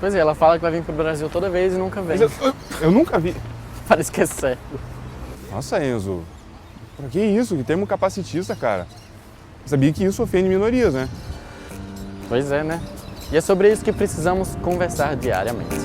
Pois é, ela fala que vai vir pro Brasil toda vez e nunca vem. Mas eu nunca vi. Parece que é certo. Nossa, Enzo. Pra que isso? Que termo capacitista, cara. Eu sabia que isso ofende minorias, né? Pois é, né? E é sobre isso que precisamos conversar diariamente.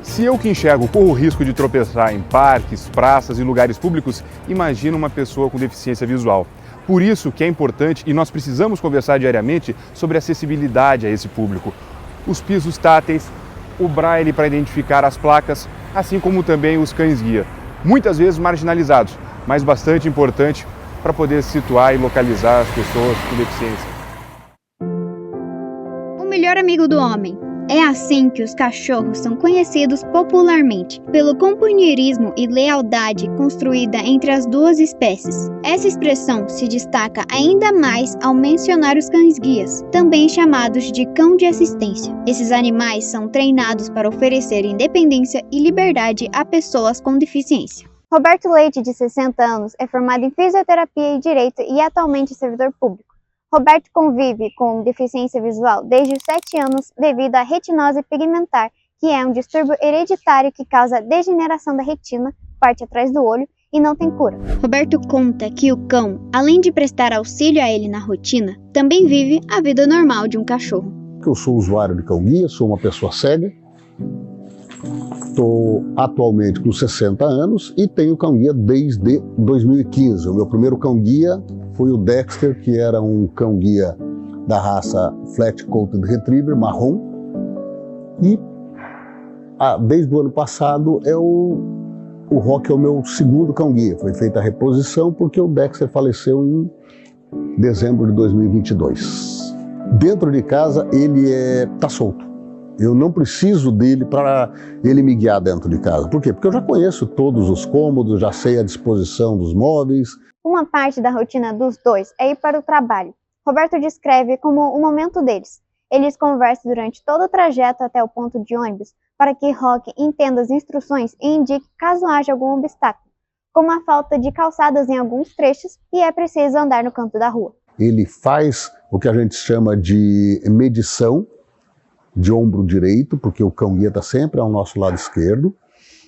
Se eu que enxergo corro o risco de tropeçar em parques, praças e lugares públicos, imagina uma pessoa com deficiência visual. Por isso que é importante e nós precisamos conversar diariamente sobre acessibilidade a esse público. Os pisos táteis, o braille para identificar as placas, assim como também os cães-guia. Muitas vezes marginalizados, mas bastante importante para poder situar e localizar as pessoas com deficiência. O melhor amigo do homem. É assim que os cachorros são conhecidos popularmente, pelo companheirismo e lealdade construída entre as duas espécies. Essa expressão se destaca ainda mais ao mencionar os cães-guias, também chamados de cão de assistência. Esses animais são treinados para oferecer independência e liberdade a pessoas com deficiência. Roberto Leite, de 60 anos, é formado em fisioterapia e direito e atualmente servidor público. Roberto convive com deficiência visual desde os 7 anos devido à retinose pigmentar, que é um distúrbio hereditário que causa degeneração da retina, parte atrás do olho, e não tem cura. Roberto conta que o cão, além de prestar auxílio a ele na rotina, também vive a vida normal de um cachorro. Eu sou usuário de cão-guia, sou uma pessoa cega, estou atualmente com 60 anos e tenho cão-guia desde 2015. O meu primeiro cão-guia foi o Dexter, que era um cão-guia da raça Flat Coated Retriever, marrom. E desde o ano passado o Rock é o meu segundo cão-guia. Foi feita a reposição porque o Dexter faleceu em dezembro de 2022. Dentro de casa ele tá solto. Eu não preciso dele para ele me guiar dentro de casa. Por quê? Porque eu já conheço todos os cômodos, já sei a disposição dos móveis. Uma parte da rotina dos dois é ir para o trabalho. Roberto descreve como o momento deles. Eles conversam durante todo o trajeto até o ponto de ônibus para que Rock entenda as instruções e indique caso haja algum obstáculo, como a falta de calçadas em alguns trechos e é preciso andar no canto da rua. Ele faz o que a gente chama de medição de ombro direito, porque o cão-guia está sempre ao nosso lado esquerdo,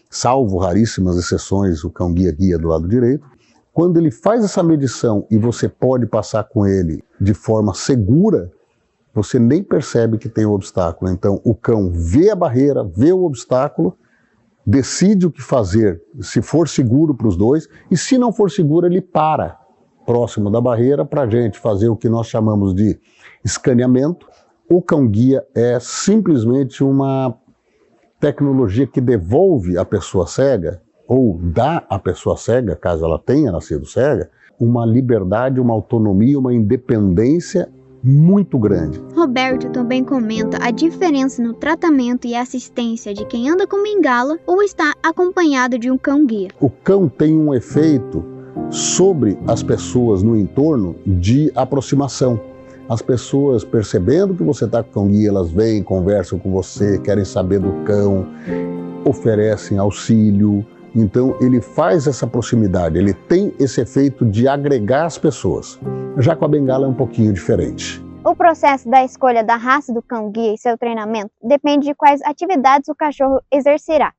salvo raríssimas exceções, o cão-guia guia do lado direito. Quando ele faz essa medição e você pode passar com ele de forma segura, você nem percebe que tem um obstáculo. Então o cão vê a barreira, vê o obstáculo, decide o que fazer, se for seguro para os dois, e se não for seguro ele para próximo da barreira para a gente fazer o que nós chamamos de escaneamento. O cão-guia é simplesmente uma tecnologia que devolve à pessoa cega, ou dá à pessoa cega, caso ela tenha nascido cega, uma liberdade, uma autonomia, uma independência muito grande. Roberto também comenta a diferença no tratamento e assistência de quem anda com bengala ou está acompanhado de um cão-guia. O cão tem um efeito sobre as pessoas no entorno de aproximação. As pessoas, percebendo que você está com o cão-guia, elas vêm, conversam com você, querem saber do cão, oferecem auxílio. Então ele faz essa proximidade, ele tem esse efeito de agregar as pessoas. Já com a bengala é um pouquinho diferente. O processo da escolha da raça do cão-guia e seu treinamento depende de quais atividades o cachorro exercerá.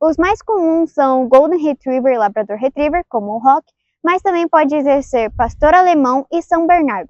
Os mais comuns são Golden Retriever e Labrador Retriever, como o Rock, mas também pode exercer Pastor Alemão e São Bernardo.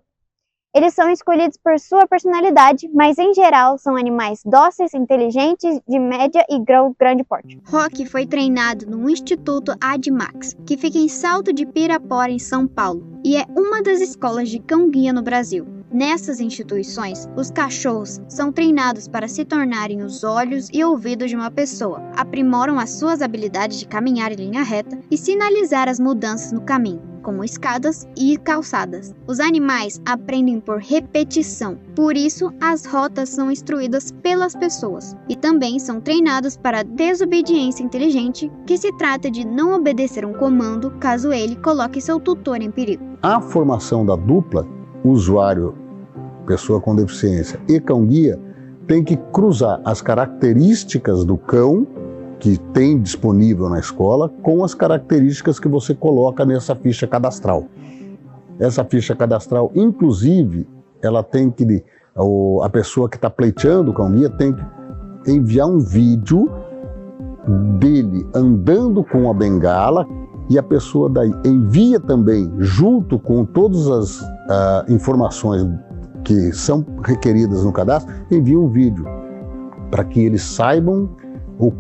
Eles são escolhidos por sua personalidade, mas em geral são animais dóceis, inteligentes, de média e grande porte. Rock foi treinado no Instituto ADMAX, que fica em Salto de Pirapora, em São Paulo, e é uma das escolas de cão-guia no Brasil. Nessas instituições, os cachorros são treinados para se tornarem os olhos e ouvidos de uma pessoa, aprimoram as suas habilidades de caminhar em linha reta e sinalizar as mudanças no caminho, como escadas e calçadas. Os animais aprendem por repetição, por isso as rotas são instruídas pelas pessoas e também são treinados para a desobediência inteligente, que se trata de não obedecer um comando caso ele coloque seu tutor em perigo. A formação da dupla, usuário, pessoa com deficiência e cão-guia, tem que cruzar as características do cão que tem disponível na escola com as características que você coloca nessa ficha cadastral. Essa ficha cadastral, inclusive, ela tem que, a pessoa que está pleiteando o cão-guia tem que enviar um vídeo dele andando com a bengala, e a pessoa daí envia também, junto com todas as informações que são requeridas no cadastro, envia um vídeo para que eles saibam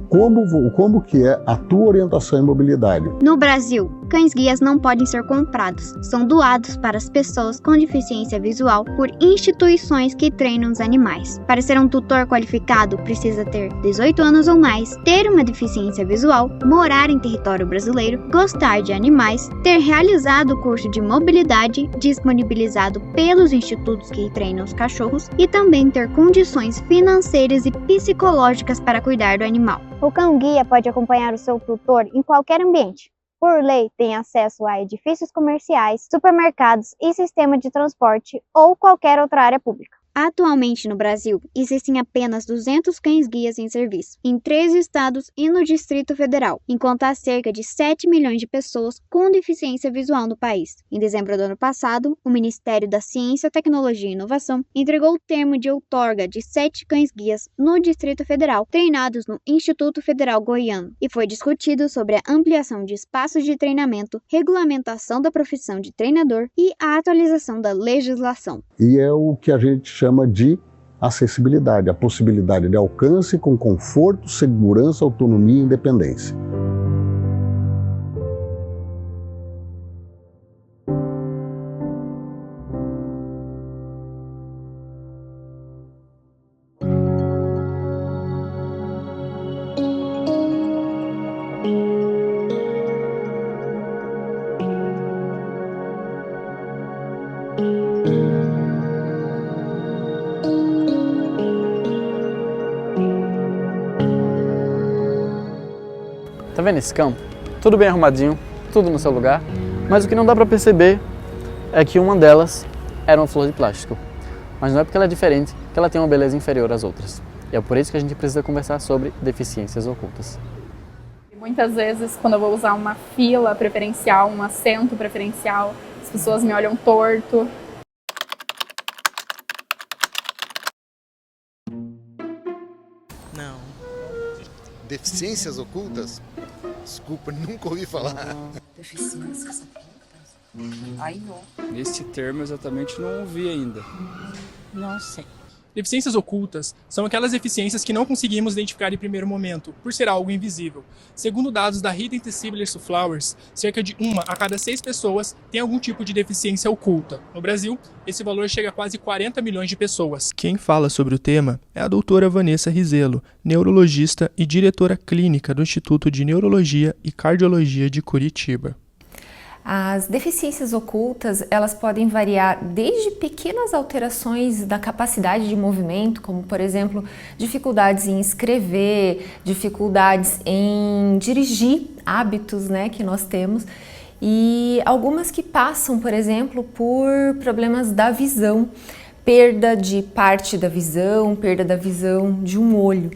como que é a tua orientação em mobilidade. No Brasil, cães-guias não podem ser comprados, são doados para as pessoas com deficiência visual por instituições que treinam os animais. Para ser um tutor qualificado, precisa ter 18 anos ou mais, ter uma deficiência visual, morar em território brasileiro, gostar de animais, ter realizado o curso de mobilidade disponibilizado pelos institutos que treinam os cachorros e também ter condições financeiras e psicológicas para cuidar do animal. O cão-guia pode acompanhar o seu tutor em qualquer ambiente. Por lei, tem acesso a edifícios comerciais, supermercados e sistema de transporte ou qualquer outra área pública. Atualmente no Brasil, existem apenas 200 cães-guias em serviço, em 13 estados e no Distrito Federal, enquanto há cerca de 7 milhões de pessoas com deficiência visual no país. Em dezembro do ano passado, o Ministério da Ciência, Tecnologia e Inovação entregou o termo de outorga de 7 cães-guias no Distrito Federal, treinados no Instituto Federal Goiano, e foi discutido sobre a ampliação de espaços de treinamento, regulamentação da profissão de treinador e a atualização da legislação. E é o que a gente chama de acessibilidade, a possibilidade de alcance com conforto, segurança, autonomia e independência. Tá vendo esse campo? Tudo bem arrumadinho, tudo no seu lugar, mas o que não dá pra perceber é que uma delas era uma flor de plástico. Mas não é porque ela é diferente que ela tem uma beleza inferior às outras. E é por isso que a gente precisa conversar sobre deficiências ocultas. Muitas vezes, quando eu vou usar uma fila preferencial, um assento preferencial, as pessoas me olham torto. Não. Deficiências ocultas? Desculpa, nunca ouvi falar. Deficiências ocultas? Aí não. Esse termo exatamente não ouvi ainda. Não sei. Deficiências ocultas são aquelas deficiências que não conseguimos identificar em primeiro momento, por ser algo invisível. Segundo dados da Hidden Disabilities to Flowers, cerca de 1 a cada 6 pessoas tem algum tipo de deficiência oculta. No Brasil, esse valor chega a quase 40 milhões de pessoas. Quem fala sobre o tema é a doutora Vanessa Rizelo, neurologista e diretora clínica do Instituto de Neurologia e Cardiologia de Curitiba. As deficiências ocultas, elas podem variar desde pequenas alterações da capacidade de movimento, como por exemplo, dificuldades em escrever, dificuldades em dirigir, hábitos, que nós temos, e algumas que passam, por exemplo, por problemas da visão, perda de parte da visão, perda da visão de um olho.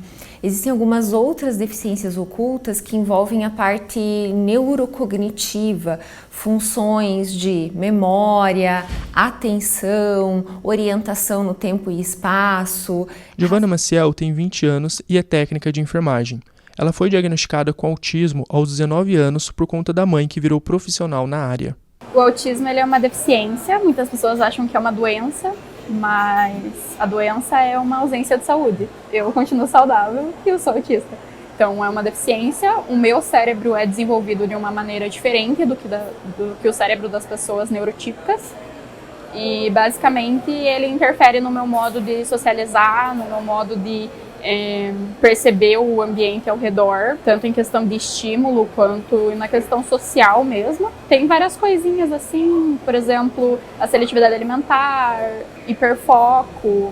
Existem algumas outras deficiências ocultas que envolvem a parte neurocognitiva, funções de memória, atenção, orientação no tempo e espaço. Giovana Maciel tem 20 anos e é técnica de enfermagem. Ela foi diagnosticada com autismo aos 19 anos por conta da mãe que virou profissional na área. O autismo ele é uma deficiência, muitas pessoas acham que é uma doença, mas a doença é uma ausência de saúde. Eu continuo saudável e eu sou autista. Então é uma deficiência, o meu cérebro é desenvolvido de uma maneira diferente do que o cérebro das pessoas neurotípicas. E basicamente ele interfere no meu modo de socializar, no meu modo de perceber o ambiente ao redor, tanto em questão de estímulo quanto na questão social mesmo. Tem várias coisinhas assim, por exemplo, a seletividade alimentar, hiperfoco.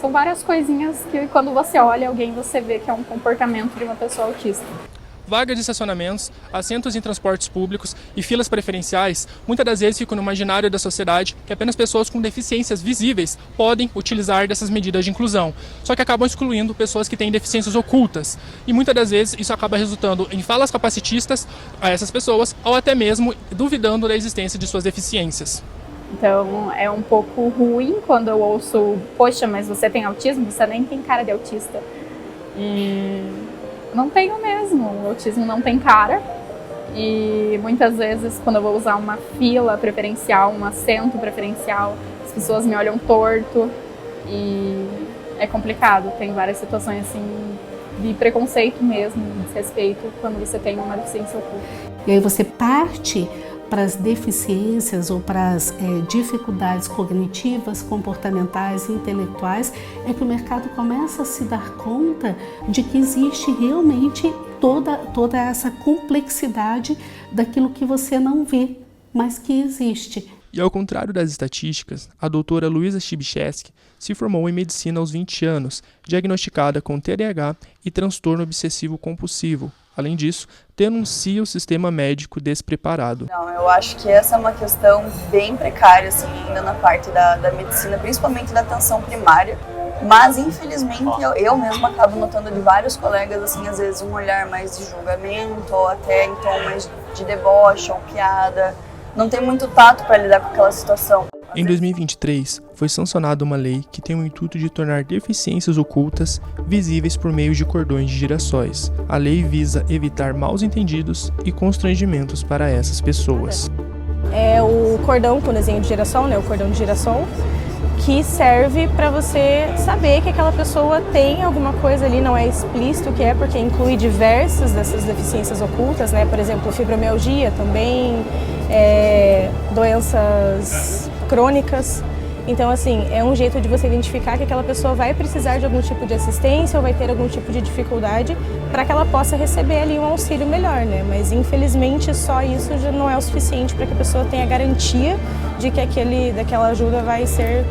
São várias coisinhas que quando você olha alguém, você vê que é um comportamento de uma pessoa autista. vagas de estacionamentos, assentos em transportes públicos e filas preferenciais, muitas das vezes ficam no imaginário da sociedade que apenas pessoas com deficiências visíveis podem utilizar dessas medidas de inclusão, só que acabam excluindo pessoas que têm deficiências ocultas. E muitas das vezes isso acaba resultando em falas capacitistas a essas pessoas ou até mesmo duvidando da existência de suas deficiências. Então é um pouco ruim quando eu ouço, poxa, mas você tem autismo? Você nem tem cara de autista. E não tenho mesmo, o autismo não tem cara. E muitas vezes quando eu vou usar uma fila preferencial, um assento preferencial, as pessoas me olham torto e é complicado. Tem várias situações assim de preconceito mesmo, de desrespeito quando você tem uma deficiência oculta. E aí você parte para as deficiências ou para as dificuldades cognitivas, comportamentais e intelectuais, é que o mercado começa a se dar conta de que existe realmente toda essa complexidade daquilo que você não vê, mas que existe. E ao contrário das estatísticas, a doutora Luísa Chibchevsky se formou em medicina aos 20 anos, diagnosticada com TDAH e transtorno obsessivo compulsivo. Além disso, denuncia o sistema médico despreparado. Não, eu acho que essa é uma questão bem precária, assim, ainda na parte da medicina, principalmente da atenção primária. Mas, infelizmente, eu mesma acabo notando de vários colegas, assim, às vezes um olhar mais de julgamento, ou até em tom mais de deboche ou piada. Não tem muito tato para lidar com aquela situação. Em 2023, foi sancionada uma lei que tem o intuito de tornar deficiências ocultas visíveis por meio de cordões de girassóis. A lei visa evitar maus-entendidos e constrangimentos para essas pessoas. É o cordão com desenho de girassol, né? O cordão de girassol, que serve para você saber que aquela pessoa tem alguma coisa ali, não é explícito o que é, porque inclui diversas dessas deficiências ocultas, né? Por exemplo, fibromialgia também, doenças crônicas. Então, assim, é um jeito de você identificar que aquela pessoa vai precisar de algum tipo de assistência ou vai ter algum tipo de dificuldade para que ela possa receber ali um auxílio melhor, né? Mas, infelizmente, só isso já não é o suficiente para que a pessoa tenha garantia de que daquela ajuda vai ser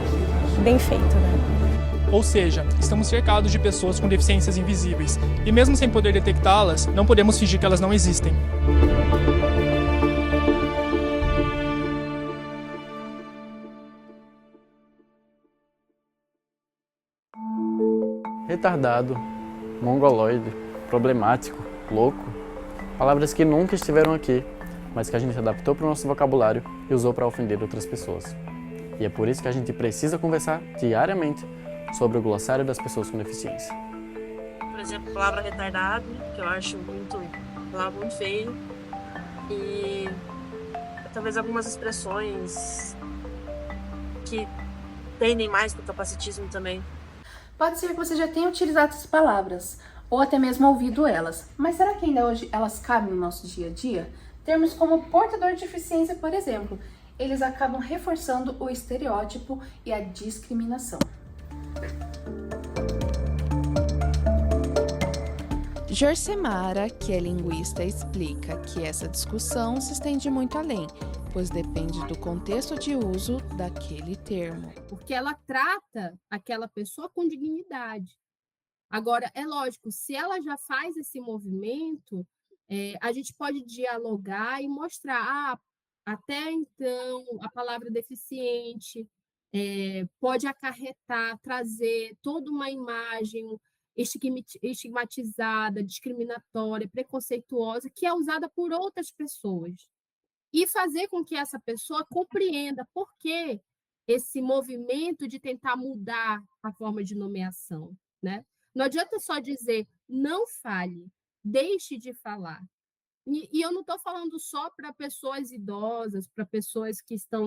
bem feita, né? Ou seja, estamos cercados de pessoas com deficiências invisíveis. E mesmo sem poder detectá-las, não podemos fingir que elas não existem. Retardado, mongoloide, problemático, louco, palavras que nunca estiveram aqui, mas que a gente adaptou para o nosso vocabulário e usou para ofender outras pessoas. E é por isso que a gente precisa conversar diariamente sobre o glossário das pessoas com deficiência. Por exemplo, a palavra retardado, que eu acho palavra muito feio, e talvez algumas expressões que tendem mais para o capacitismo também. Pode ser que você já tenha utilizado essas palavras, ou até mesmo ouvido elas, mas será que ainda hoje elas cabem no nosso dia a dia? Termos como portador de deficiência, por exemplo, eles acabam reforçando o estereótipo e a discriminação. Jorcemara, que é linguista, explica que essa discussão se estende muito além, pois depende do contexto de uso daquele termo. Porque ela trata aquela pessoa com dignidade. Agora, é lógico, se ela já faz esse movimento, a gente pode dialogar e mostrar, até então, a palavra deficiente pode acarretar, trazer toda uma imagem estigmatizada, discriminatória, preconceituosa, que é usada por outras pessoas. E fazer com que essa pessoa compreenda por que esse movimento de tentar mudar a forma de nomeação, né? Não adianta só dizer, não fale, deixe de falar. E eu não estou falando só para pessoas idosas, para pessoas que estão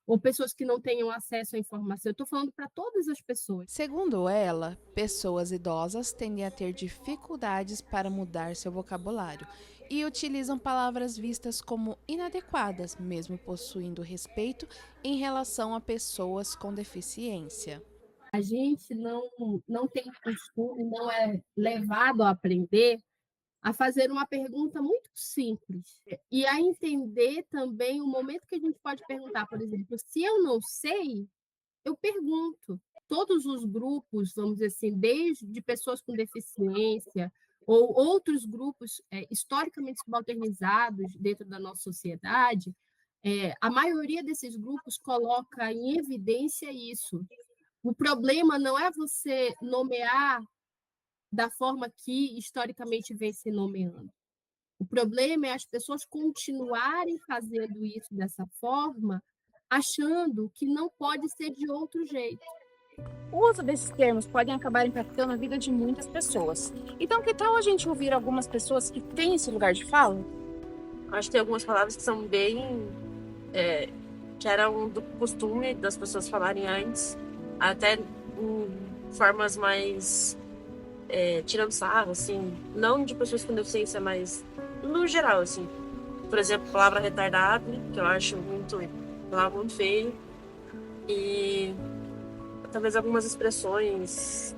ou pessoas que não tenham acesso à informação. Eu estou falando para todas as pessoas. Segundo ela, pessoas idosas tendem a ter dificuldades para mudar seu vocabulário e utilizam palavras vistas como inadequadas, mesmo possuindo respeito em relação a pessoas com deficiência. A gente não tem costume, não é levado a aprender a fazer uma pergunta muito simples e a entender também o momento que a gente pode perguntar. Por exemplo, se eu não sei, eu pergunto. Todos os grupos, vamos dizer assim, desde pessoas com deficiência, ou outros grupos historicamente subalternizados dentro da nossa sociedade, a maioria desses grupos coloca em evidência isso. O problema não é você nomear da forma que historicamente vem se nomeando. O problema é as pessoas continuarem fazendo isso dessa forma, achando que não pode ser de outro jeito. O uso desses termos podem acabar impactando a vida de muitas pessoas. Então, que tal a gente ouvir algumas pessoas que têm esse lugar de fala? Acho que tem algumas palavras que são bem... que eram do costume das pessoas falarem antes, até em formas mais tirando sarro, assim, não de pessoas com deficiência, mas no geral, assim. Por exemplo, a palavra retardado, que eu acho palavra muito feio, e talvez algumas expressões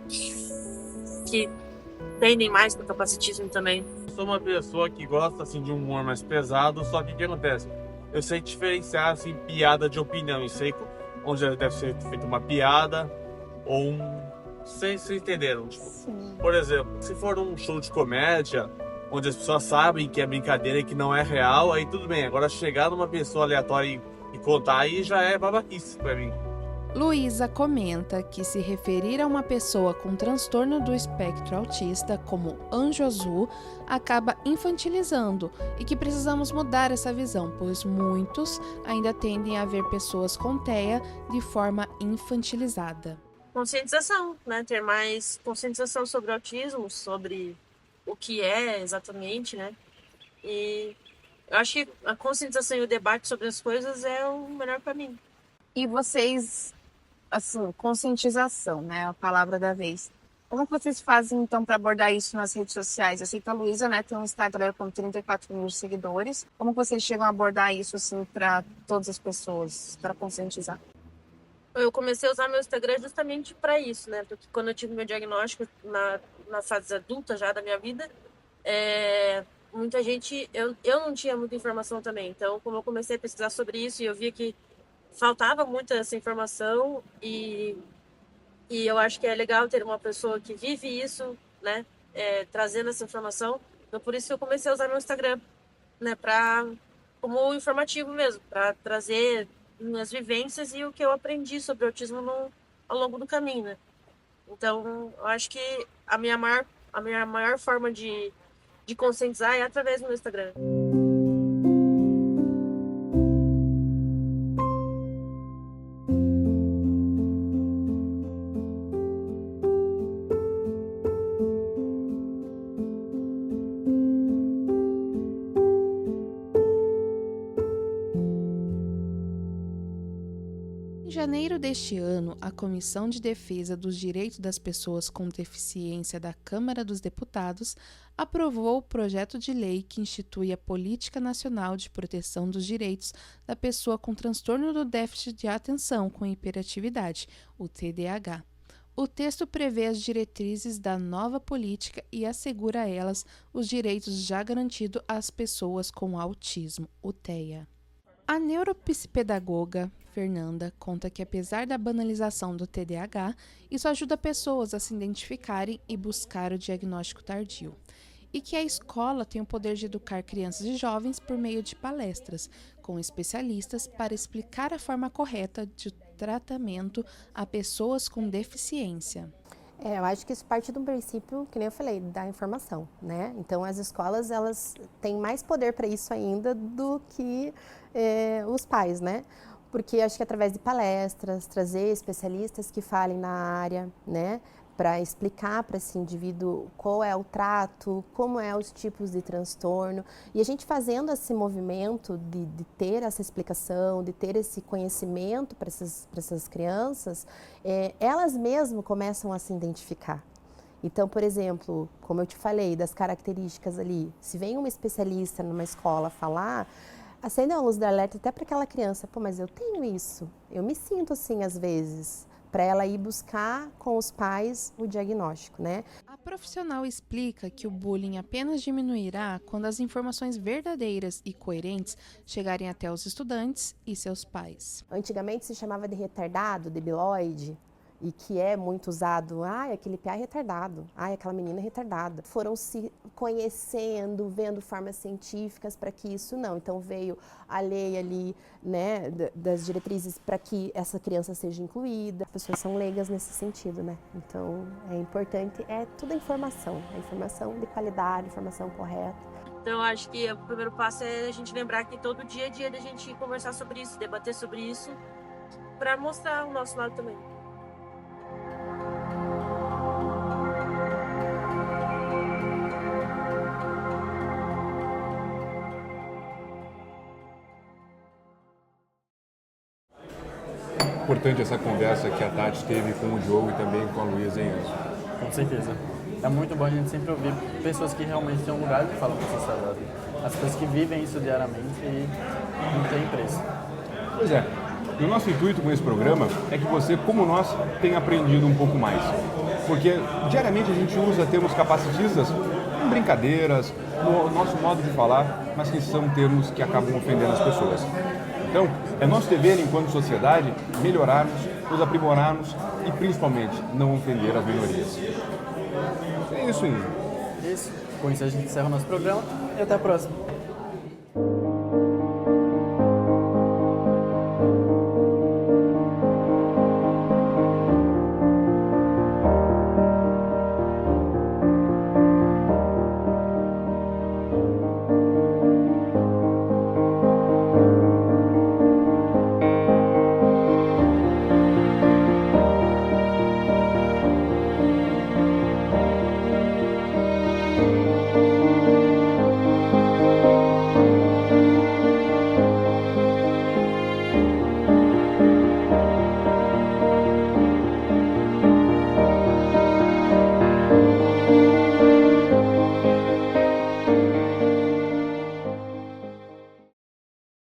que tendem mais para o capacitismo também. Eu sou uma pessoa que gosta assim de um humor mais pesado, só que o que acontece? Eu sei diferenciar assim piada de opinião, e sei onde deve ser feita uma piada ou Vocês entenderam? Tipo, por exemplo, se for um show de comédia, onde as pessoas sabem que é brincadeira e que não é real, aí tudo bem. Agora chegar numa pessoa aleatória e contar, aí já é babaquice pra mim. Luísa comenta que se referir a uma pessoa com transtorno do espectro autista como anjo azul acaba infantilizando e que precisamos mudar essa visão, pois muitos ainda tendem a ver pessoas com TEA de forma infantilizada. Conscientização, né? Ter mais conscientização sobre o autismo, sobre o que é exatamente, né? E eu acho que a conscientização e o debate sobre as coisas é o melhor caminho. E vocês, assim, conscientização, né? A palavra da vez. Como que vocês fazem, então, para abordar isso nas redes sociais? Eu sei que a Luísa, né, tem um Instagram com 34 mil seguidores. Como vocês chegam a abordar isso, assim, para todas as pessoas, para conscientizar? Eu comecei a usar meu Instagram justamente para isso, né? Porque quando eu tive meu diagnóstico na fase adulta já da minha vida, muita gente... Eu não tinha muita informação também. Então, como eu comecei a pesquisar sobre isso e eu via que faltava muito essa informação e eu acho que é legal ter uma pessoa que vive isso, né? Trazendo essa informação. Então, por isso que eu comecei a usar meu Instagram, né? Como informativo mesmo, para trazer minhas vivências e o que eu aprendi sobre autismo ao longo do caminho, né? Então, eu acho que a minha maior forma de conscientizar é através do meu Instagram. Em janeiro deste ano, a Comissão de Defesa dos Direitos das Pessoas com Deficiência da Câmara dos Deputados aprovou o projeto de lei que institui a Política Nacional de Proteção dos Direitos da Pessoa com Transtorno do Déficit de Atenção com Hiperatividade, o TDAH. O texto prevê as diretrizes da nova política e assegura a elas os direitos já garantidos às pessoas com autismo, o TEA. A neuropsicopedagoga Fernanda conta que, apesar da banalização do TDAH, isso ajuda pessoas a se identificarem e buscar o diagnóstico tardio. E que a escola tem o poder de educar crianças e jovens por meio de palestras com especialistas para explicar a forma correta de tratamento a pessoas com deficiência. Eu acho que isso parte do princípio, que nem eu falei, da informação, né? Então, as escolas, elas têm mais poder para isso ainda do que os pais, né? Porque acho que através de palestras, trazer especialistas que falem na área, né? Para explicar para esse indivíduo qual é o trato, como é os tipos de transtorno. E a gente fazendo esse movimento de ter essa explicação, de ter esse conhecimento para essas crianças, elas mesmas começam a se identificar. Então, por exemplo, como eu te falei, das características ali, se vem uma especialista numa escola falar, acende a luz de alerta até para aquela criança, pô, mas eu tenho isso, eu me sinto assim às vezes, para ela ir buscar com os pais o diagnóstico, né? A profissional explica que o bullying apenas diminuirá quando as informações verdadeiras e coerentes chegarem até os estudantes e seus pais. Antigamente se chamava de retardado, debilóide, e que é muito usado, aquele piá é retardado, aquela menina é retardada. Foram se conhecendo, vendo formas científicas para que isso não. Então veio a lei ali, né, das diretrizes para que essa criança seja incluída. As pessoas são leigas nesse sentido, né? Então é importante, tudo informação de qualidade, informação correta. Então eu acho que o primeiro passo é a gente lembrar que todo dia é dia da gente conversar sobre isso, debater sobre isso, para mostrar o nosso lado também. Importante essa conversa que a Tati teve com o Diogo e também com a Luísa, hein? Com certeza. É muito bom a gente sempre ouvir pessoas que realmente têm um lugar de fala para a sociedade. As pessoas que vivem isso diariamente e não tem preço. Pois é. E o nosso intuito com esse programa é que você, como nós, tenha aprendido um pouco mais. Porque diariamente a gente usa termos capacitistas em brincadeiras, no nosso modo de falar, mas que são termos que acabam ofendendo as pessoas. Então, é nosso dever, enquanto sociedade, melhorarmos, nos aprimorarmos e, principalmente, não ofender as minorias. É isso, Inês. Isso. Com isso a gente encerra o nosso programa e até a próxima.